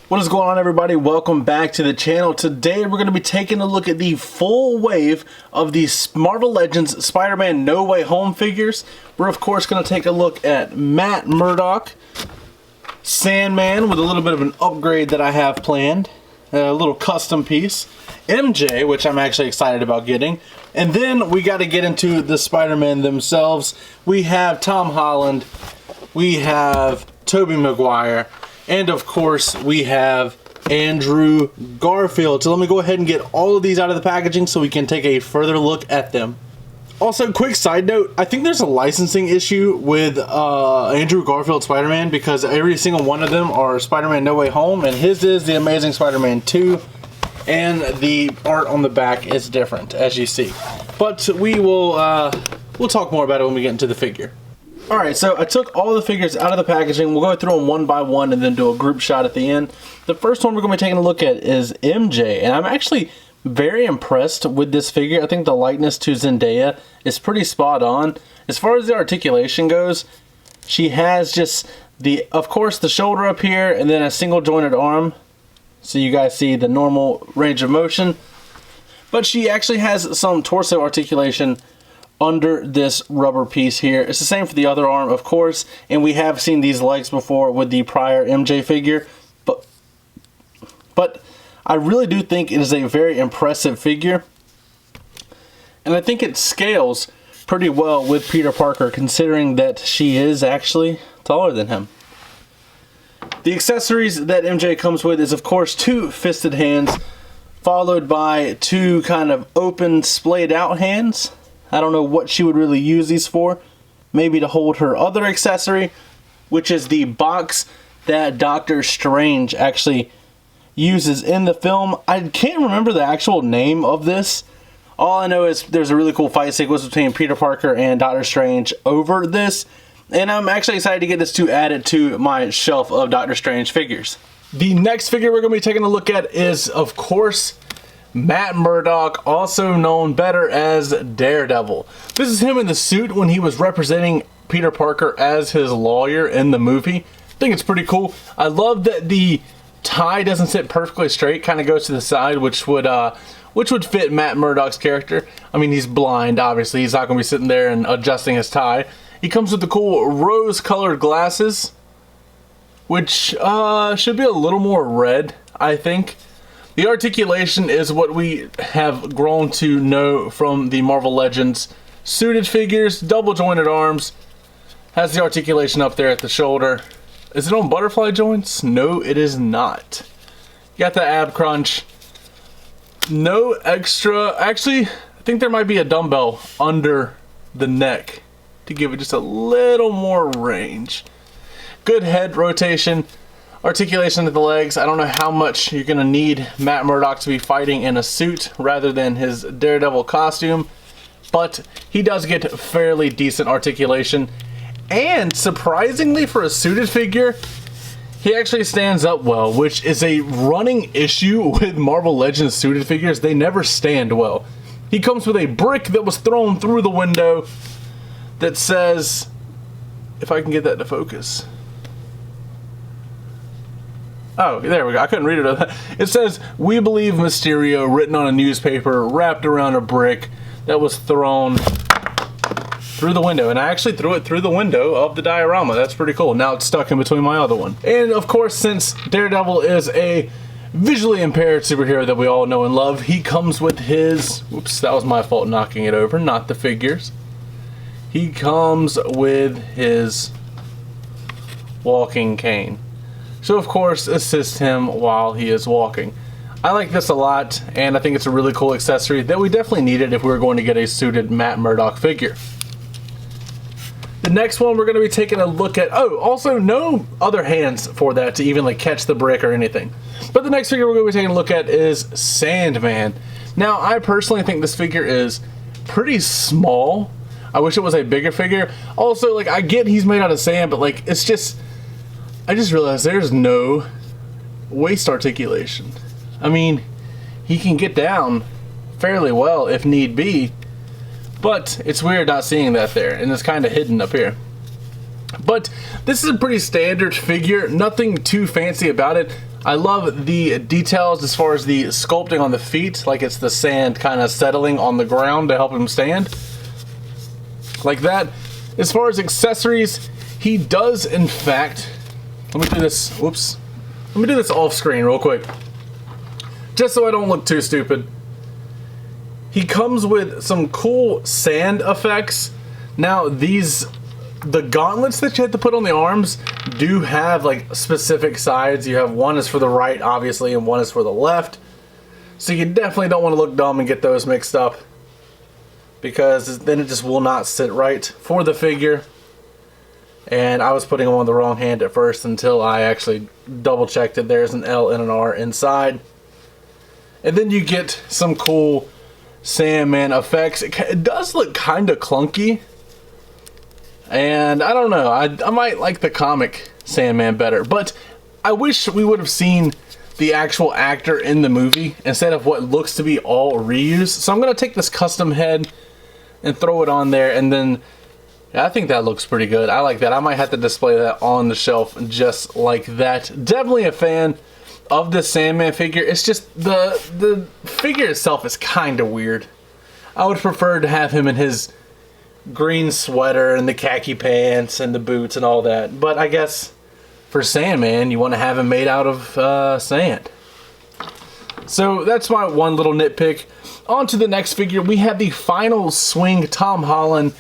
What is going on, everybody? Welcome back to the channel. Today we're going to be taking a look at the full wave of the Marvel Legends Spider-Man No Way Home figures. We're of course going to take a look at Matt Murdock, Sandman with a little bit of an upgrade that I have planned, a little custom piece, MJ, which I'm actually excited about getting, and then we got to get into the Spider-Man themselves. We have Tom Holland, we have Tobey Maguire, and of course, we have Andrew Garfield. So let me go ahead and get all of these out of the packaging so we can take a further look at them. Also, quick side note, I think there's a licensing issue with Andrew Garfield Spider-Man because every single one of them are Spider-Man No Way Home, and his is The Amazing Spider-Man 2, and the art on the back is different, as you see. But we will, we'll talk more about it when we get into the figure. Alright, so I took all the figures out of the packaging. We'll go through them one by one and then do a group shot at the end. The first one we're going to be taking a look at is MJ, and I'm actually very impressed with this figure. I think the likeness to Zendaya is pretty spot on. As far as the articulation goes, she has just the, of course, the shoulder up here and then a single jointed arm. So you guys see the normal range of motion. But she actually has some torso articulation under this rubber piece here. It's the same for the other arm, of course, and we have seen these legs before with the prior MJ figure, but I really do think it is a very impressive figure, and I think it scales pretty well with Peter Parker, considering that she is actually taller than him. The accessories that MJ comes with is, of course, two fisted hands, followed by two kind of open, splayed out hands. I don't know what she would really use these for. Maybe to hold her other accessory, which is the box that Doctor Strange actually uses in the film. I can't remember the actual name of this. All I know is there's a really cool fight sequence between Peter Parker and Doctor Strange over this. And I'm actually excited to get this added to my shelf of Doctor Strange figures. The next figure we're going to be taking a look at is, of course, Matt Murdock, also known better as Daredevil. This is him in the suit when he was representing Peter Parker as his lawyer in the movie. I think it's pretty cool. I love that the tie doesn't sit perfectly straight, kind of goes to the side, which would fit Matt Murdock's character. I mean, he's blind, obviously. He's not going to be sitting there and adjusting his tie. He comes with the cool rose-colored glasses, which should be a little more red, I think. The articulation is what we have grown to know from the Marvel Legends suited figures, double jointed arms, has the articulation up there at the shoulder. Is it on butterfly joints? No, it is not. Got the ab crunch. No extra, actually, I think there might be a dumbbell under the neck to give it just a little more range. Good head rotation. Articulation of the legs. I don't know how much you're going to need Matt Murdock to be fighting in a suit rather than his Daredevil costume, but he does get fairly decent articulation, and surprisingly for a suited figure, he actually stands up well, which is a running issue with Marvel Legends suited figures. They never stand well. He comes with a brick that was thrown through the window that says, if I can get that to focus. Oh, there we go. I couldn't read it. It says, "We believe Mysterio," written on a newspaper, wrapped around a brick that was thrown through the window. And I actually threw it through the window of the diorama. That's pretty cool. Now it's stuck in between my other one. And of course, since Daredevil is a visually impaired superhero that we all know and love, he comes with his... Oops, that was my fault knocking it over, not the figures. He comes with his walking cane. So of course, assist him while he is walking. I like this a lot, and I think it's a really cool accessory that we definitely needed if we were going to get a suited Matt Murdock figure. The next one we're going to be taking a look at, oh, also no other hands for that to even like catch the brick or anything. But the next figure we're going to be taking a look at is Sandman. Now, I personally think this figure is pretty small. I wish it was a bigger figure. Also, like, I get he's made out of sand, but like, it's just... I just realized there's no waist articulation. I mean, he can get down fairly well if need be, but it's weird not seeing that there, and it's kind of hidden up here. But this is a pretty standard figure, nothing too fancy about it. I love the details as far as the sculpting on the feet, like it's the sand kind of settling on the ground to help him stand. Like that. As far as accessories, he does in fact, let me do this, whoops. Let me do this off screen real quick. Just so I don't look too stupid. He comes with some cool sand effects. Now the gauntlets that you have to put on the arms do have like specific sides. You have one is for the right, obviously, and one is for the left. So you definitely don't want to look dumb and get those mixed up, because then it just will not sit right for the figure. And I was putting them on the wrong hand at first until I actually double checked it. There's an L and an R inside. And then you get some cool Sandman effects. It does look kind of clunky. And I don't know, I might like the comic Sandman better, but I wish we would have seen the actual actor in the movie instead of what looks to be all reused. So I'm going to take this custom head and throw it on there, and then yeah, I think that looks pretty good. I like that. I might have to display that on the shelf just like that. Definitely a fan of the Sandman figure. It's just the figure itself is kind of weird. I would prefer to have him in his green sweater and the khaki pants and the boots and all that, but I guess for Sandman you want to have him made out of sand. So that's my one little nitpick. On to the next figure. We have the Final Swing Tom Holland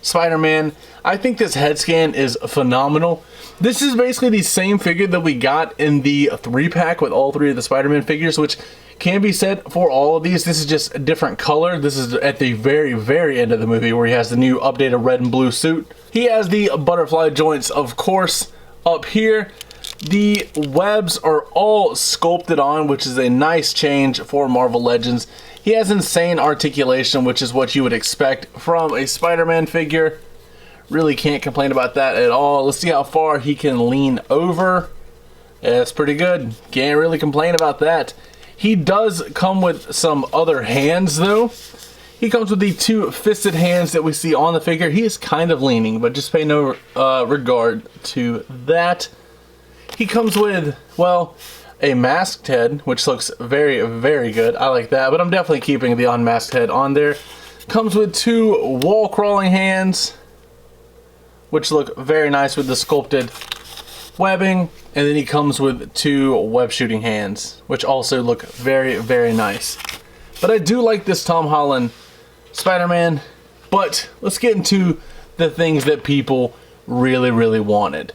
Spider-Man. I think this head scan is phenomenal. This is basically the same figure that we got in the 3-pack with all 3 of the Spider-Man figures, which can be said for all of these. This is just a different color. This is at the very, very end of the movie where he has the new updated red and blue suit. He has the butterfly joints, of course, up here. The webs are all sculpted on, which is a nice change for Marvel Legends. He has insane articulation, which is what you would expect from a Spider-Man figure. Really can't complain about that at all. Let's see how far he can lean over. Yeah, it's pretty good. Can't really complain about that. He does come with some other hands, though. He comes with the 2 fisted hands that we see on the figure. He is kind of leaning, but just pay no regard to that. He comes with, well, a masked head, which looks very, very good. I like that, but I'm definitely keeping the unmasked head on there. Comes with 2 wall crawling hands, which look very nice with the sculpted webbing. And then he comes with 2 web shooting hands, which also look very, very nice. But I do like this Tom Holland Spider-Man. But let's get into the things that people really, really wanted.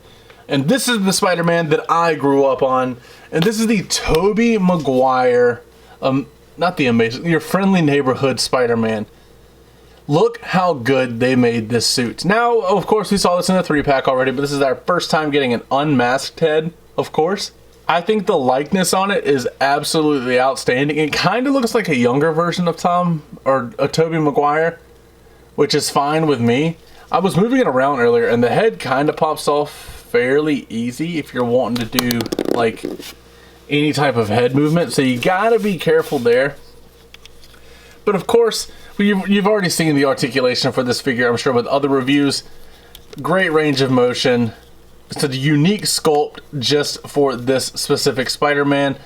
And this is the Spider-Man that I grew up on. And this is the Tobey Maguire, not the Amazing, Your Friendly Neighborhood Spider-Man. Look how good they made this suit. Now, of course, we saw this in a 3-pack already, but this is our first time getting an unmasked head, of course. I think the likeness on it is absolutely outstanding. It kind of looks like a younger version of Tobey Maguire, which is fine with me. I was moving it around earlier, and the head kind of pops off fairly easy if you're wanting to do, like, any type of head movement, so you gotta be careful there. But of course, you've already seen the articulation for this figure, I'm sure, with other reviews. Great range of motion. It's a unique sculpt just for this specific Spider-Man.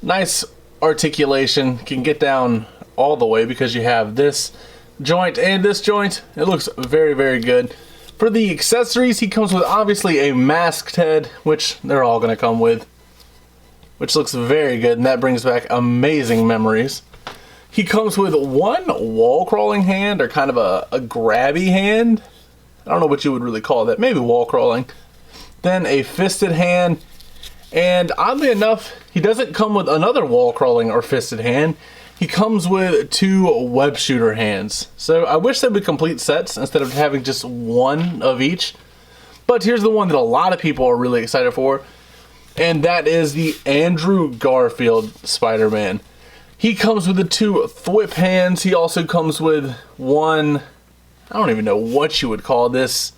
Nice articulation. Can get down all the way because you have this joint and this joint. It looks very, very good. For the accessories, he comes with obviously a masked head, which they're all going to come with, which looks very good, and that brings back amazing memories. He comes with 1 wall crawling hand, or kind of a grabby hand. I don't know what you would really call that. Maybe wall crawling. Then a fisted hand. And oddly enough, he doesn't come with another wall crawling or fisted hand. He comes with 2 web shooter hands. So I wish they would complete sets instead of having just 1 of each. But here's the one that a lot of people are really excited for. And that is the Andrew Garfield Spider-Man. He comes with the 2 thwip hands. He also comes with 1, I don't even know what you would call this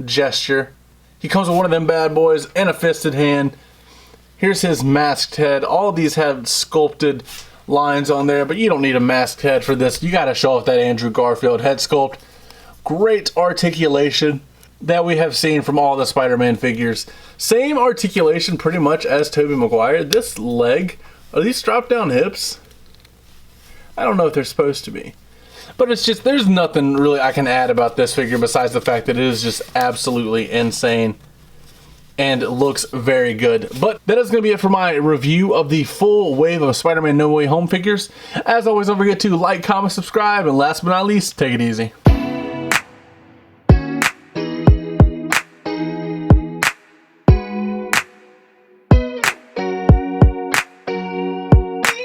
gesture. He comes with 1 of them bad boys and a fisted hand. Here's his masked head. All of these have sculpted lines on there, but you don't need a masked head for this. You gotta show off that Andrew Garfield head sculpt. Great articulation. that we have seen from all the Spider-Man figures. Same articulation pretty much as Tobey Maguire. This leg, are these drop down hips? I don't know if they're supposed to be. But it's just, there's nothing really I can add about this figure besides the fact that it is just absolutely insane. And it looks very good. But that is going to be it for my review of the full wave of Spider-Man No Way Home figures. As always, don't forget to like, comment, subscribe, and last but not least, take it easy.